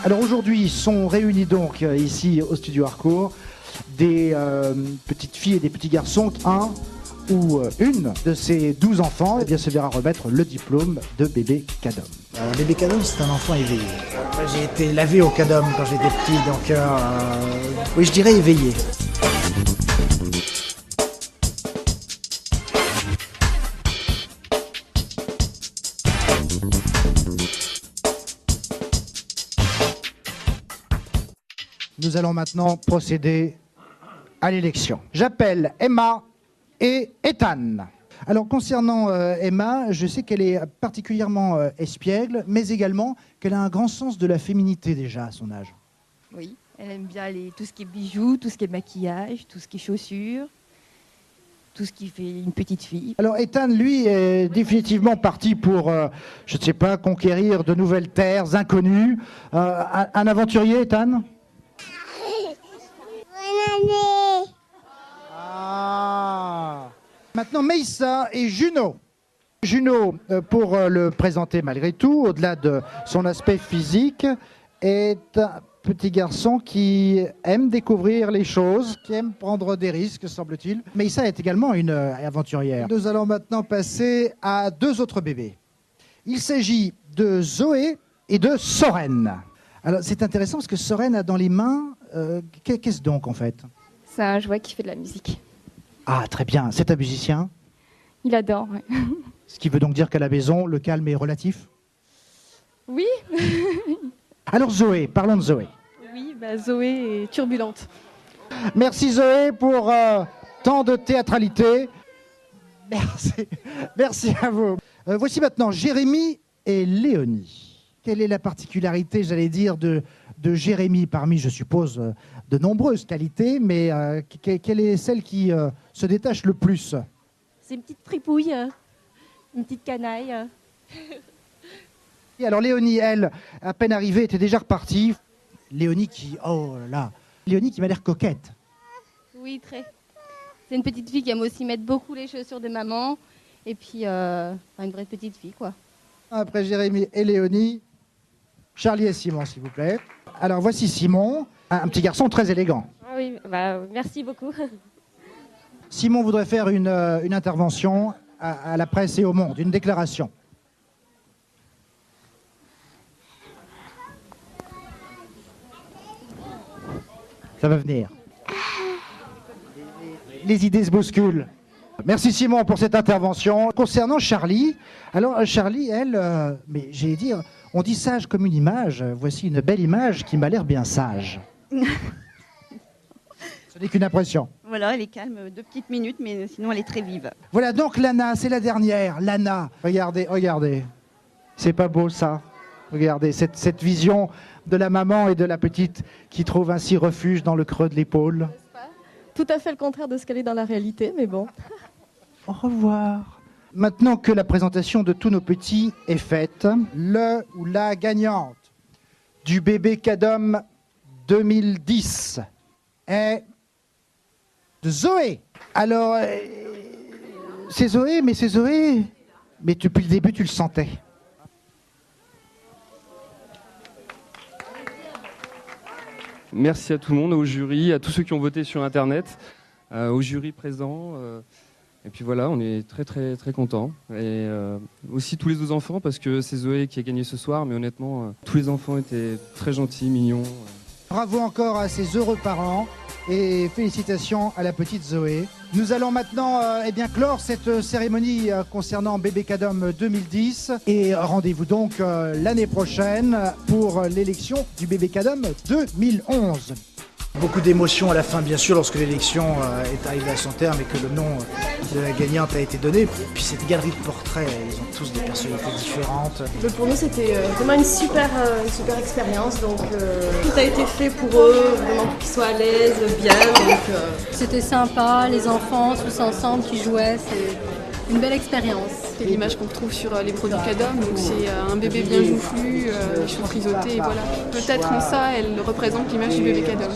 Alors aujourd'hui sont réunis donc ici au studio Harcourt des petites filles et des petits garçons. Un ou une de ces 12 enfants se verra remettre le diplôme de bébé Cadom. Bébé Cadom, c'est un enfant éveillé. J'ai été lavé au Cadom quand j'étais petit, donc oui, je dirais éveillé. Nous allons maintenant procéder à l'élection. J'appelle Emma et Ethan. Alors concernant Emma, je sais qu'elle est particulièrement espiègle, mais également qu'elle a un grand sens de la féminité déjà à son âge. Oui, elle aime bien tout ce qui est bijoux, tout ce qui est maquillage, tout ce qui est chaussures, tout ce qui fait une petite fille. Alors Ethan, lui, est définitivement parti pour, je ne sais pas, conquérir de nouvelles terres inconnues. Un aventurier, Ethan ? Ah. Maintenant, Meissa et Juno. Juno, pour le présenter malgré tout, au-delà de son aspect physique, est un petit garçon qui aime découvrir les choses, qui aime prendre des risques, semble-t-il. Meissa est également une aventurière. Nous allons maintenant passer à deux autres bébés. Il s'agit de Zoé et de Soren. Alors, c'est intéressant parce que Soren a dans les mains... qu'est-ce donc, en fait ? C'est un jouet qui fait de la musique. Ah, très bien. C'est un musicien ? Il adore, ouais. Ce qui veut donc dire qu'à la maison, le calme est relatif ? Oui. Alors Zoé, parlons de Zoé. Oui, Zoé est turbulente. Merci Zoé pour tant de théâtralité. Merci à vous. Voici maintenant Jérémy et Léonie. Quelle est la particularité, j'allais dire, de Jérémy parmi, je suppose, de nombreuses qualités, mais quelle est celle qui se détache le plus ? C'est une petite fripouille, une petite canaille. Et alors Léonie, elle, à peine arrivée, était déjà repartie. Léonie qui, oh là là, Léonie qui m'a l'air coquette. Oui, très. C'est une petite fille qui aime aussi mettre beaucoup les chaussures de maman. Et puis, une vraie petite fille, quoi. Après Jérémy et Léonie, Charlie et Simon, s'il vous plaît. Alors voici Simon, un petit garçon très élégant. Ah oui, merci beaucoup. Simon voudrait faire une intervention à la presse et au monde, une déclaration. Ça va venir. Les idées se bousculent. Merci Simon pour cette intervention. Concernant Charlie, alors Charlie, elle, mais j'allais dire, on dit sage comme une image. Voici une belle image qui m'a l'air bien sage. Ce n'est qu'une impression. Voilà, elle est calme 2 petites minutes, mais sinon elle est très vive. Voilà donc Lana, c'est la dernière. Lana, regardez, regardez. C'est pas beau ça. Regardez cette vision de la maman et de la petite qui trouve ainsi refuge dans le creux de l'épaule. Tout à fait le contraire de ce qu'elle est dans la réalité, mais bon. Au revoir. Maintenant que la présentation de tous nos petits est faite, le ou la gagnante du bébé Cadom 2010 est Zoé. Alors, c'est Zoé, mais depuis le début tu le sentais. Merci à tout le monde, au jury, à tous ceux qui ont voté sur Internet, au jury présent. Et puis voilà, on est très très très contents. Et aussi tous les autres enfants, parce que c'est Zoé qui a gagné ce soir, mais honnêtement, tous les enfants étaient très gentils, mignons. Bravo encore à ces heureux parents et félicitations à la petite Zoé. Nous allons maintenant clore cette cérémonie concernant Bébé Cadom 2010 et rendez-vous donc l'année prochaine pour l'élection du Bébé Cadom 2011. Beaucoup d'émotions à la fin, bien sûr, lorsque l'élection est arrivée à son terme et que le nom de la gagnante a été donné. Puis cette galerie de portraits, ils ont tous des personnalités différentes. Pour nous, c'était vraiment une super expérience. Donc, tout a été fait pour eux, vraiment pour qu'ils soient à l'aise, bien. C'était sympa, les enfants tous ensemble qui jouaient, c'est une belle expérience. C'est l'image qu'on retrouve sur les produits Cadom, donc c'est un bébé bien joufflu, les cheveux frisottés, et voilà. Peut-être en ça, elle représente l'image du bébé Cadom.